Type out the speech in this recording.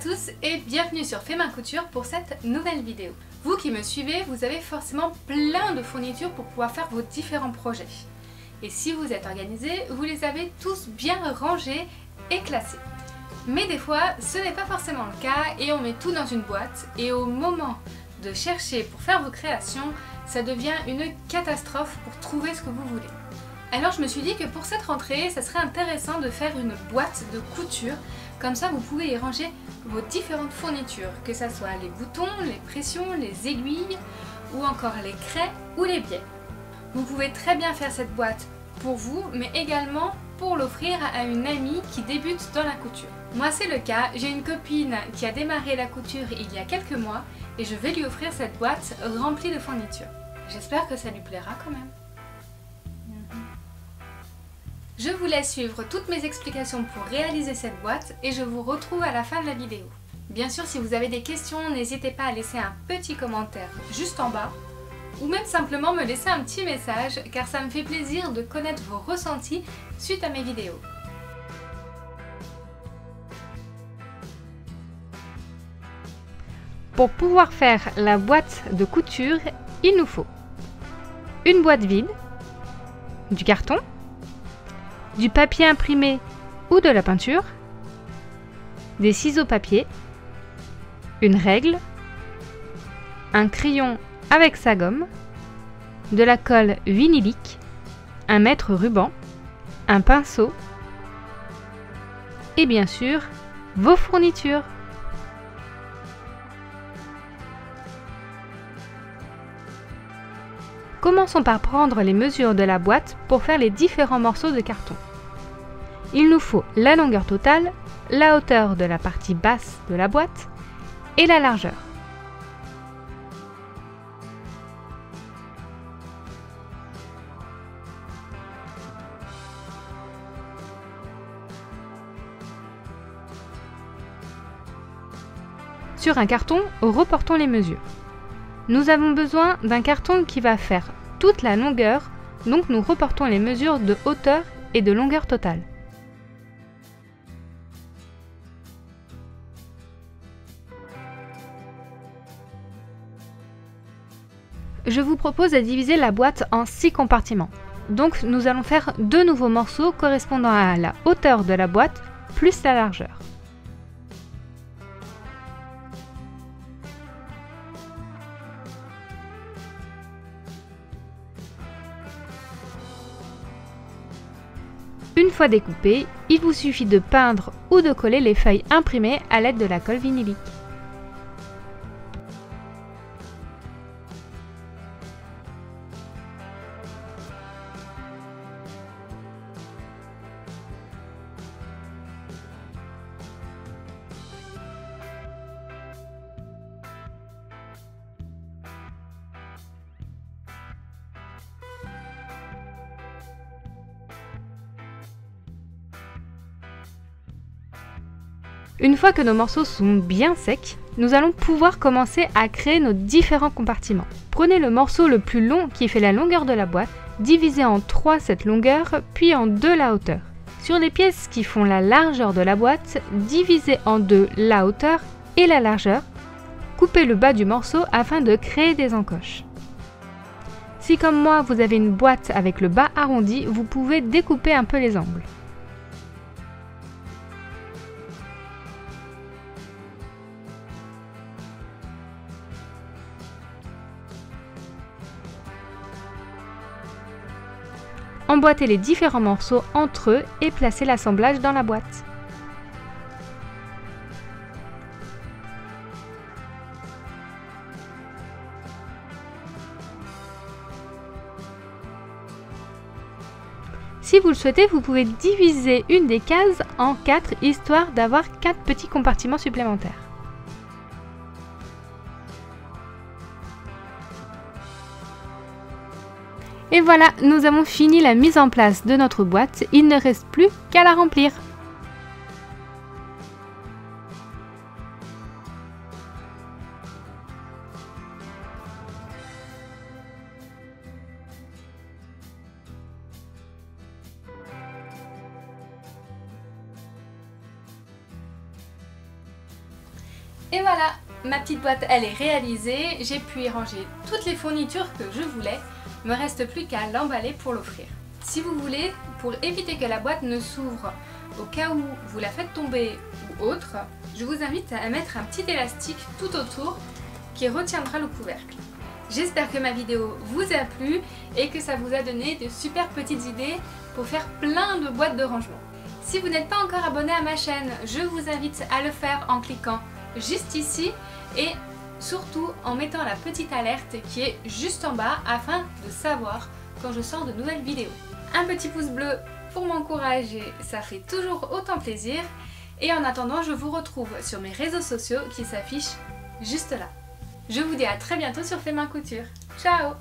tous et bienvenue sur Fais Main Couture pour cette nouvelle vidéo. Vous qui me suivez, vous avez forcément plein de fournitures pour pouvoir faire vos différents projets. Et si vous êtes organisé, vous les avez tous bien rangés et classés. Mais des fois, ce n'est pas forcément le cas et on met tout dans une boîte et au moment de chercher pour faire vos créations, ça devient une catastrophe pour trouver ce que vous voulez. Alors je me suis dit que pour cette rentrée, ça serait intéressant de faire une boîte de couture. Comme ça, vous pouvez y ranger vos différentes fournitures, que ce soit les boutons, les pressions, les aiguilles ou encore les craies ou les biais. Vous pouvez très bien faire cette boîte pour vous, mais également pour l'offrir à une amie qui débute dans la couture. Moi c'est le cas, j'ai une copine qui a démarré la couture il y a quelques mois et je vais lui offrir cette boîte remplie de fournitures. J'espère que ça lui plaira quand même. Je vous laisse suivre toutes mes explications pour réaliser cette boîte et je vous retrouve à la fin de la vidéo. Bien sûr, si vous avez des questions, n'hésitez pas à laisser un petit commentaire juste en bas ou même simplement me laisser un petit message car ça me fait plaisir de connaître vos ressentis suite à mes vidéos. Pour pouvoir faire la boîte de couture, il nous faut une boîte vide, du carton, du papier imprimé ou de la peinture, des ciseaux papier, une règle, un crayon avec sa gomme, de la colle vinylique, un mètre ruban, un pinceau et bien sûr vos fournitures. Commençons par prendre les mesures de la boîte pour faire les différents morceaux de carton. Il nous faut la longueur totale, la hauteur de la partie basse de la boîte et la largeur. Sur un carton, reportons les mesures. Nous avons besoin d'un carton qui va faire toute la longueur, donc nous reportons les mesures de hauteur et de longueur totale. Je vous propose de diviser la boîte en 6 compartiments. Donc nous allons faire 2 nouveaux morceaux correspondant à la hauteur de la boîte plus la largeur. Une fois découpé, il vous suffit de peindre ou de coller les feuilles imprimées à l'aide de la colle vinylique. Une fois que nos morceaux sont bien secs, nous allons pouvoir commencer à créer nos différents compartiments. Prenez le morceau le plus long qui fait la longueur de la boîte, divisez en 3 cette longueur, puis en 2 la hauteur. Sur les pièces qui font la largeur de la boîte, divisez en 2 la hauteur et la largeur. Coupez le bas du morceau afin de créer des encoches. Si comme moi vous avez une boîte avec le bas arrondi, vous pouvez découper un peu les angles. Emboîtez les différents morceaux entre eux et placez l'assemblage dans la boîte. Si vous le souhaitez, vous pouvez diviser une des cases en 4 histoire d'avoir 4 petits compartiments supplémentaires. Et voilà, nous avons fini la mise en place de notre boîte, il ne reste plus qu'à la remplir. Et voilà, ma petite boîte elle est réalisée, j'ai pu y ranger toutes les fournitures que je voulais, il me reste plus qu'à l'emballer pour l'offrir. Si vous voulez, pour éviter que la boîte ne s'ouvre au cas où vous la faites tomber ou autre, je vous invite à mettre un petit élastique tout autour qui retiendra le couvercle. J'espère que ma vidéo vous a plu et que ça vous a donné de super petites idées pour faire plein de boîtes de rangement. Si vous n'êtes pas encore abonné à ma chaîne, je vous invite à le faire en cliquant juste ici et surtout en mettant la petite alerte qui est juste en bas afin de savoir quand je sors de nouvelles vidéos. Un petit pouce bleu pour m'encourager, ça fait toujours autant plaisir. Et en attendant, je vous retrouve sur mes réseaux sociaux qui s'affichent juste là. Je vous dis à très bientôt sur Fait Main Couture. Ciao!